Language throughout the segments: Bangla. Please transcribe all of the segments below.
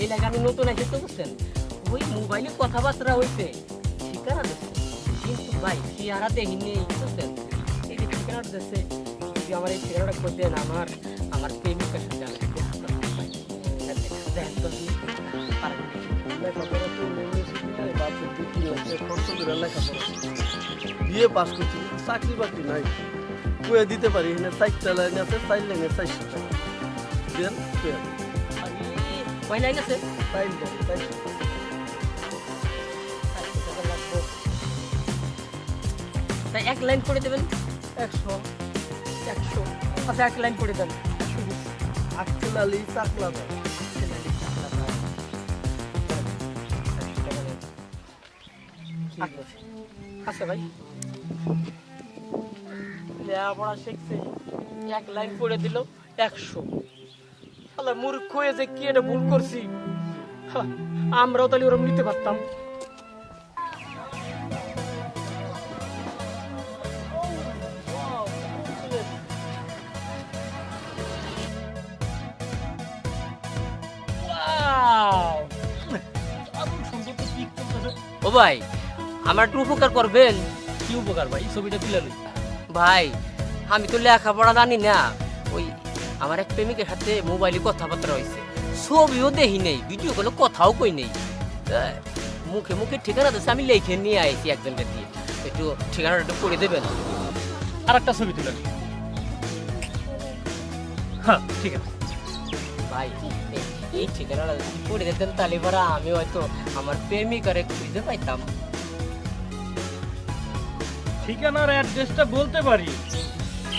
এই লাগে আমি নতুন এসে তো বুঝছেন ওই মোবাইলে কথাবার্তা হইছে ঠিকানা দিচ্ছে কিন্তু ভাই চেহারা দেখিনি বুঝছেন এই যে ঠিকানাটা দিচ্ছে যদি আমার এই ঠিকানাটা করে দেন আমার প্রেমিকের সাথে আমি বিয়ে পাস করছি চাকরি বাকরি নাই কুয়ে দিতে পারি এখানে 4টা লাইন আছে 4 লাইনে 400 টাকা দেন কুয়ে কয় লাইন আছে 4 লাইন তাই এক লাইন করে দেবেন 100 আচ্ছা এক লাইন করে দেন আটলালি চাকলা আচ্ছা ভাই লেখাপড়া শিখছে এক লাইন করে দিল 100 শালা মূর্খ হয়ে যে কি এটা ভুল করছি আমরাও তাহলে ওরকম নিতে পারতাম ও ভাই আমার একটু উপকার করবেন কি উপকার ভাই ছবিটা তুলে লই ভাই আমি তো লেখাপড়া জানি না ওই আমার এক প্রেমিকের সাথে মোবাইলে কথাবার্তা হয়েছে ছবিও দেখি নেই ভিডিও কলে কথাও কই নেই মুখে মুখে ঠিকানা দিচ্ছে আমি লিখে নিয়ে আইছি একজনকে দিয়ে একটু ঠিকানাটা একটু করে দেবেন আর একটা ছবি তুলে হ্যাঁ ঠিক আছে ভাই এই ঠিকানাটা যদি করে দিতেন তাহলে পরে আমি হয়তো আমার প্রেমিকারে খুঁজে পাইতাম ঠিকানার অ্যাড্রেসটা বলতে পারি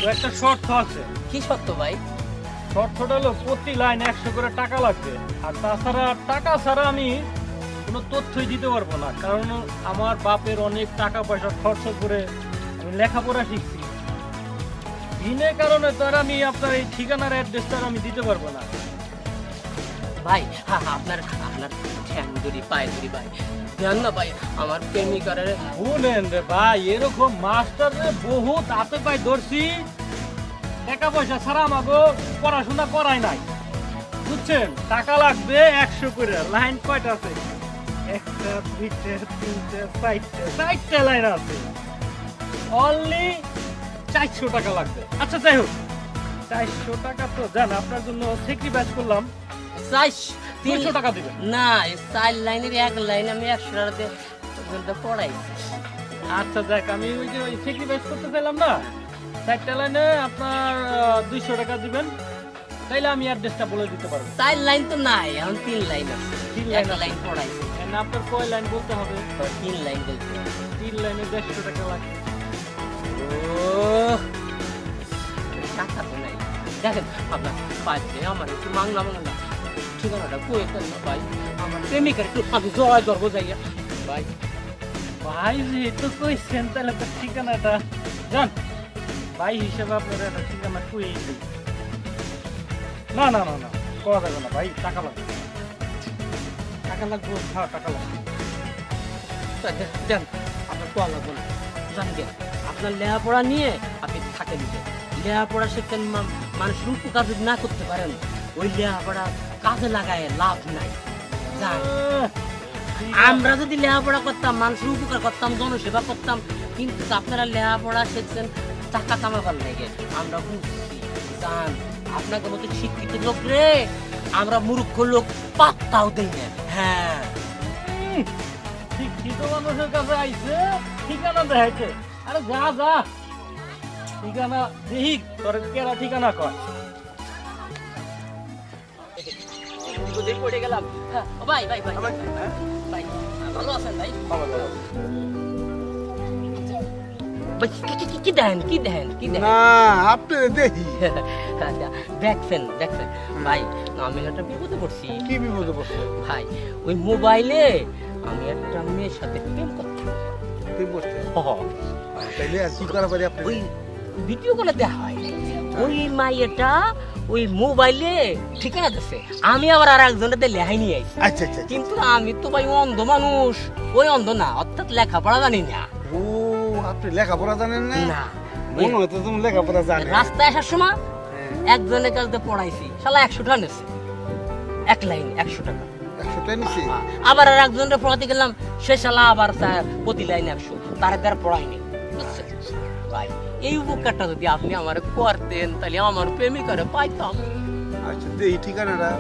তো একটা শর্ত আছে কি সত্য ভাই শর্তটা হলো প্রতি লাইন 100 করে টাকা লাগবে আর তাছাড়া টাকা ছাড়া আমি কোনো তথ্যই দিতে পারবো না কারণ আমার বাপের অনেক টাকা পয়সা খরচ করে আমি লেখাপড়া শিখছি বিনা কারণে তো আর আমি আপনার এই ঠিকানার অ্যাড্রেসটা আমি দিতে পারবো না ভাই হ্যাঁ আপনার ঠ্যাং ধরি পায়ে ধরি ভাই জান না ভাই আমার প্রেমিকারে শুনেন রে ভাই এরকম মাস্টার রে বহুত হাতে পাই ধরছি টাকা পয়সা ছাড়া আমাকে পড়াশোনা করাই নাই বুঝছেন টাকা লাগবে 100 করে লাইন কয়টা আছে একটা দুইটা তিনটা চারটা লাইন আছে অনলি 400 টাকা লাগবে আচ্ছা যাই হোক 400 টাকা তো জান আপনার জন্য স্যাক্রিফাইস করলাম 300 টাকা দিবেন না এই 4 লাইনের এক লাইন আমি 100 টাকা দিয়ে পড়াই আচ্ছা দেখ আমি ওই যে স্যাক্রিফাইস করতে চাইলাম না 4টা লাইনে আপনার 200 টাকা দিবেন তাইলে আমি অ্যাড্রেসটা বলে দিতে পারবো 4 লাইন তো নাই এখন 3 লাইন আছে 3 লাইন এক লাইন পড়াই না আপনার কয় লাইন বলতে হবে 3 লাইন বলতে 3 লাইনে 150 টাকা লাগবে ও টাকা তো নাই দেখেন আপনার পাইছে আমার একটু মাংলা ঠিকানাটা কই দেন না ভাই আমার প্রেমিকার একটু আমি জয় ধরবো যাইয়া ভাই ভাই যেহেতু কইছেন তাহলে তো ঠিকানাটা জান ভাই হিসেবে আপনার একটা ঠিকানা কই দিই না না না না করা যাবে না ভাই টাকা লাগবে হ্যাঁ টাকা লাগবে দেন আপনার কোয়া লাগবো না জানবেন আপনার লেখাপড়া নিয়ে আপনি থাকেন লেখাপড়া শিখতেন মানুষের উপকার যদি না করতে পারেন ওই লেখাপড়া কাজে লাগায় লাভ নাই জান আমরা যদি লেখাপড়া করতাম মানুষের উপকার করতাম জনসেবা করতাম কিন্তু আপনারা লেখাপড়া শিখছেন টাকা কামাবার লেগে আমরা বুঝছি জান আপনাকে মতো শিক্ষিত লোক রে আমরা মূর্খ লোক পাত্তাও দেই না হ্যাঁ শিক্ষিত মানুষের কাছে আইছে ঠিকানা দেখাইছে আরে যা যা ঠিকানা দেখি তোর কেরা ঠিকানা কয় পড়ে গেলাম ভাই ভাই ভাই ভাই ভালো আছেন ভাই কি দেন না আপনি দেখি দেখছেন ভাই আমি একটা বিপদে পড়ছি কি বিপদে পড়ছে ভাই ওই মোবাইলে আমি একটা মেয়ের সাথে প্রেম করতাম তুই পড়ছে তাইলে আর কি করা পারি আপনি ওই ভিডিও কলে দেখা হয় ওই মাইয়াটা ওই মোবাইলে ঠিকানা দিচ্ছে আমি আবার আর একজনের লেখাই নিয়ে আইছি আচ্ছা আচ্ছা কিন্তু আমি তো ভাই অন্ধ মানুষ ওই অন্ধ না অর্থাৎ লেখাপড়া জানি না ও আপনি লেখাপড়া জানেন না না মনে হতো তুমি লেখাপড়া জানেন রাস্তায় আসার সময় একজনের কাছে পড়াইছি শালা 100 টাকা নিচ্ছে এক লাইন 100 টাকা 100 টাকা নিছে আবার আর একজনের পড়াতে গেলাম, সে শালা আবার প্রতি লাইন 100, তার দ্বারা পড়ায়নি, বুঝছেন ভাই? এই উপকারটা যদি আপনি আমার করতেন তাহলে আমার প্রেমিকারে পাইতাম। আচ্ছা দে এই ঠিকানাটা।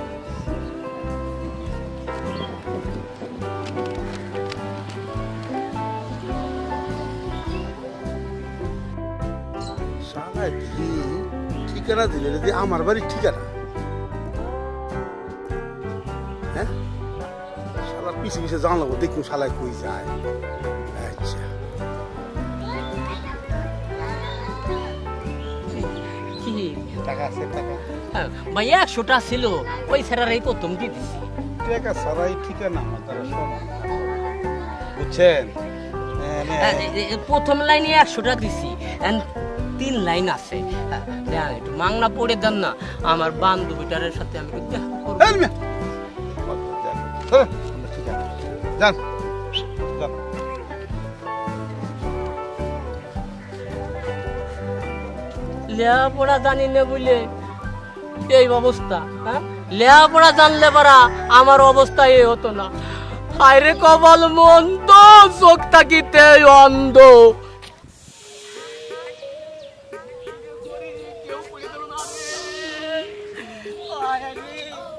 শালা কি ঠিকানা দিলে রে, আমার বাড়ির ঠিকানা? হ্যাঁ, শালার পিছে পিছে জানলাম, দেখুন শালায় কই যায়। আচ্ছা কি টাকা আছে, টাকা ভাই 100টা ছিল, ওই ছাড়ার এই প্রথম দিয়ে দিছি। টাকা ছাড়াই ঠিকানা আমার দ্বারা শোনা, বুঝছেন? প্রথম লাইনে 100টা দিছি, 3 লাইন আছে। দেন একটু মাংনা পড়ে দেন না, আমার বান্ধবীটার সাথে আমি একটু দেখা করবো। এই মিয়া, চলেন, ঠিকানা যান যান। লেখাপড়া জানি না বলে এই অবস্থা। হ্যাঁ, লেখাপড়া জানলে পারা আমার অবস্থা এই হতো না। হায়রে কপাল মন্দ, চোখ থাকিতে অন্ধ।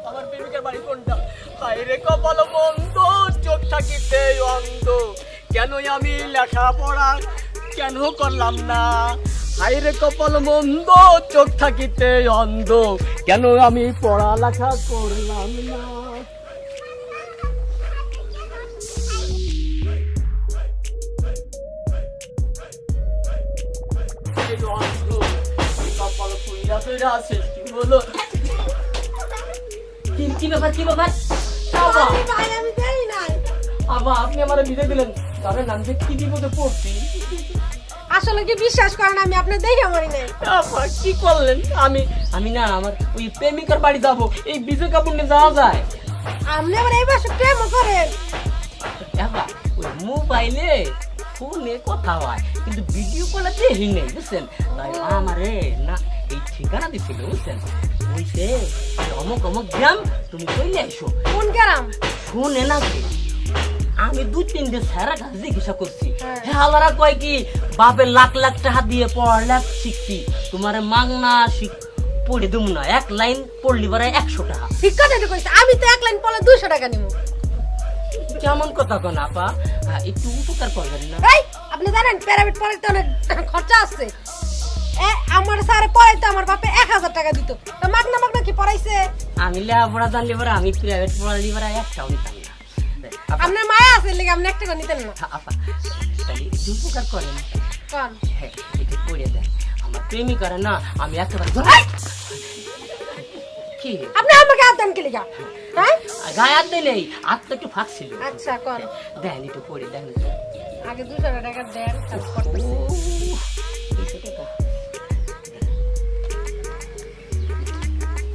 আমার প্রেমিকার বাড়ি কোনটা? হায়রে কপাল মন্দ, চোখ থাকিতে অন্ধ। কেন আমি লেখাপড়া কেন করলাম না? হায়রে কপাল মন্দ, চোখ থাকিতে অন্ধ। কেন আমি পড়ালেখা করলাম না? এই অন্ধ, এই কপাল পুইরা পুইরা সৃষ্টি হলো। কি ব্যাপার, কি ব্যাপার? বাবা, আমি জানি না। বাবা, আপনি আমার বিদে দিলেন, তবে নাম যে কি বিপদে পড়ছি। আসলে কি বিশ্বাস করেন আমি আপনার দেখে মরি নাই। বাবা, কি করলেন? আমি না আমার ওই প্রেমিকার বাড়ি যাবো, এই বিজয় কাপড় নিয়ে যাওয়া যায়? আপনি আবার এই বছর প্রেম করেন? বাবা, ওই মোবাইলে ফোনে কথা হয়, কিন্তু ভিডিও কলে দেখি নেই, বুঝছেন? তাই আমারে না এই ঠিকানা দিছিল, বুঝছেন? বলছে অমুক অমুক গ্রাম, তুমি চলে এসো। কোন গ্রাম? শুনে না কি, আমি 2-3 সারা কাজ জিজ্ঞাসা করছি। হ্যাঁ। হ্যাঁ, আলারা কয় কি বাপের লাখ লাখ টাকা দিয়ে পড়ালেখা শিখছি, তোমার মাংনা পড়ে দেবো না, 1 লাইন পড়লি পরে 100 টাকা। ঠিক কথা কইছে, আমি তো 1 লাইন পড়লে 200 টাকা নিব। কেমন কথা কোন আপা, একটু উপকার করবেন না? এই আপনি জানেন প্রাইভেট পড়াইতে অনেক খরচা আছে। আমার স্যারে পড়াইতে আমার বাপে 1000 টাকা দিত, তো মাগনা মাগনা কি পড়াইছে? আমি লেখাপড়া জানলে পরে আমি প্রাইভেট পড়ালি পরে একটাও নিতাম না। আপা, আপনার মায়া আছে লেগে আপনি 1 টাকা নিতেন না। আপা, তাহলে একটু উপকার করেন। কোন? হ্যাঁ, একটু পড়ে দেন, আমার প্রেমিকারে না আমি একেবারে কি আপনি আমাকে হাত দেন কি লিগা? হ্যাঁ, গায়ে হাত দিলেই হাতটা একটু ফাঁক ছিল। আচ্ছা কোন? দেন একটু পড়ে দেন। আগে 200 টাকা দেন, তারপর করতেছি।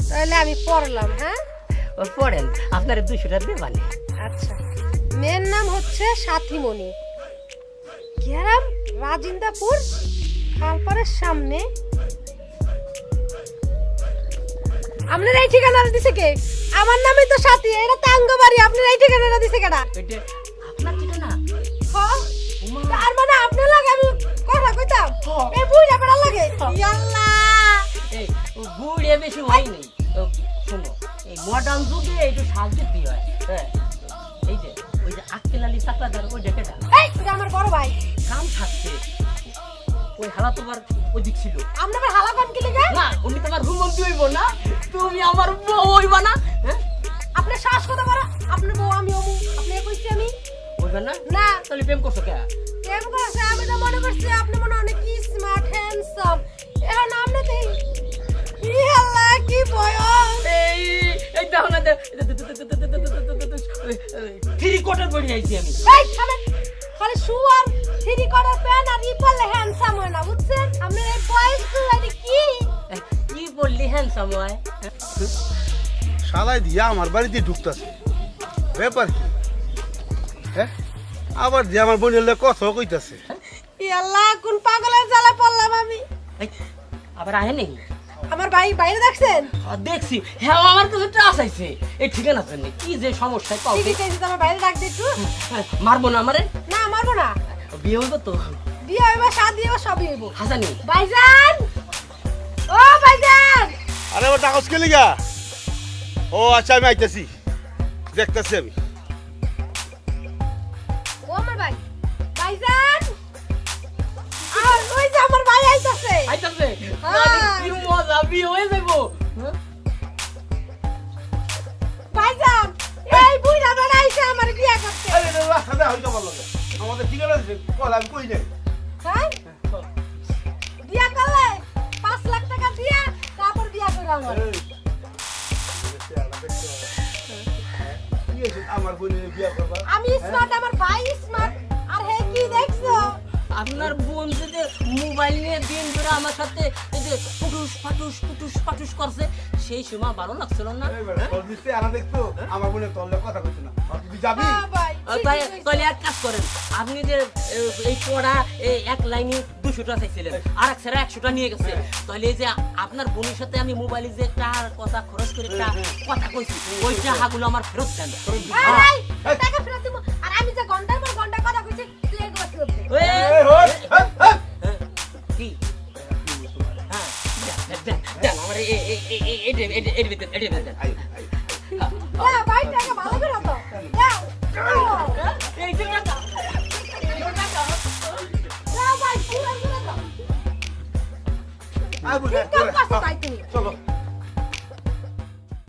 তাহলে আমি পড়লাম। হ্যাঁ, পড়েন, আপনার 200 টাকা দেবানে। আচ্ছা। মেয়ের নাম হচ্ছে সাথীমণি, গ্রাম রাজিন্দাপুর, খালপাড়ের সামনে। আপনার এই ঠিকানাটা দিছে কে? আমার নামই তো সাথী, এটা টাঙ্গ বাড়ি। আপনার এই ঠিকানাটা দিছে কেডা? এটা আপনার ঠিকানা? হ্যাঁ, তার মানে আপনার লাগে আমি কথা কইতাম? এই বুইড়া বেড়া লাগে। ইয়াল্লাহ, এই বুড়ে বেশি হয়নি। শোনো, এই মডার্ন যুগে একটু সাহায্য কি হয়? হ্যাঁ, এই যে ওই যে আক্কেল আলী চাকলাদার, ওই ডেকেটা এই এটা আমার বড় ভাই। কাম থাকছে, ওই হালা তোমার ওদিক ছিল আপনি আবার হালা কোন কি লিগা? না, উনি তোমার ঘুমন্তি হইব না, তুমি আমার বউ হইবা না। হ্যাঁ, আপনি শ্বাস কথা বড়, আপনার বউ আমি অমু, আপনি কইছি আমি হইবে না? না। তাহলে প্রেম করছো কে? প্রেম করছে, আমি তো মনে করছি আপনি মনে অনেক স্মার্ট হ্যান্ডসাম। এখন আপনি দেই ইয়াল্লাহ কি বয়স। এই এই দেখো না, থ্রি কোটার পড়ে যাইছি আমি। এই থামেন, খালি শুয়ার থ্রি কোয়ার্টার প্যান্ট আর ই পরলে হ্যান্ডসাম হয় না, বুঝছেন? আপনার এই বয়স তো এটা কি? কি বললি হ্যান্ডসাম হয়? শালাই দিয়া আমার বাড়িতে ঢুকতেছে, ব্যাপার কি? হ্যাঁ, আবার দিয়ে আমার বোনের লোক কথা কইতাছে। ইয়াল্লাহ কোন পাগলের জ্বালা পড়লাম আমি। এই, আবার আহে নেই? আমার ভাই বাইরে দেখছেন দেখছি হ্যাঁ আমার কাছে ট্রাস আইছে এই ঠিকানা জানি কি যে সমস্যা পাও ঠিক আছে আমার বাইরে ডাক দে একটু মারবো না আমারে না মারবো না বিয়ে হইব তো বিয়ে হইব শাদি হইব সবই হইব হাসানি ভাইজান ও ভাইজান আরে ও টাকা কে লিগা ও আচ্ছা আমি আইতেছি দেখতেছি আমি ও আমার ভাই ভাইজান আর ওই যে আমার ভাই আইতাছে আইতাছে হ্যাঁ। কি মজা বিয়ে হয়ে যাইবো ভাইজান এই বুইড়া বেড়া আইছে আমার বিয়ে করতে আরে রাস্তা দা হইতো ভালো লাগে আমাদের ঠিকানা আছে কল আমি কই যাই হ্যাঁ বিয়ে করলে 5 লাখ টাকা দিয়া তারপর বিয়ে করে আমার আমার বোনের বিয়া করবা আমি স্মার্ট আমার ভাই স্মার্ট আর হে কি দেখছো আপনার বোন যে মোবাইল নিয়ে দিন ধরে আমার সাথে এই যে পাটুস করছে সেই সময় ভালো লাগছিল না দেখতো আমার বোনের তলে কথা কইছ না তুই যাবি না ভাই তাহলে এক কাজ করেন আপনি যে এই পড়া এই এক লাইনে 200টা চাইছিলেন আর এক সেরা 100টা নিয়ে গেছে তাহলে এই যে আপনার বোনের সাথে আমি মোবাইলে যে একটা কথা খরচ করে একটা কথা কইছি ওই টাকাগুলো আমার ফেরত দেন ভাই টাকা ফেরত দিব আর আমি যে ঘন্টার পর ঘন্টা কথা কইছি তুই এগুলো ফেরত দে কি হ্যাঁ দেন আমার দেন না ভাই টাকা ভালো করে দাও দাও এই যে টাকা দাও ভাই পুরো করে দাও আই বুঝে ঠিক কাজ করছো ভাই তুমি চলো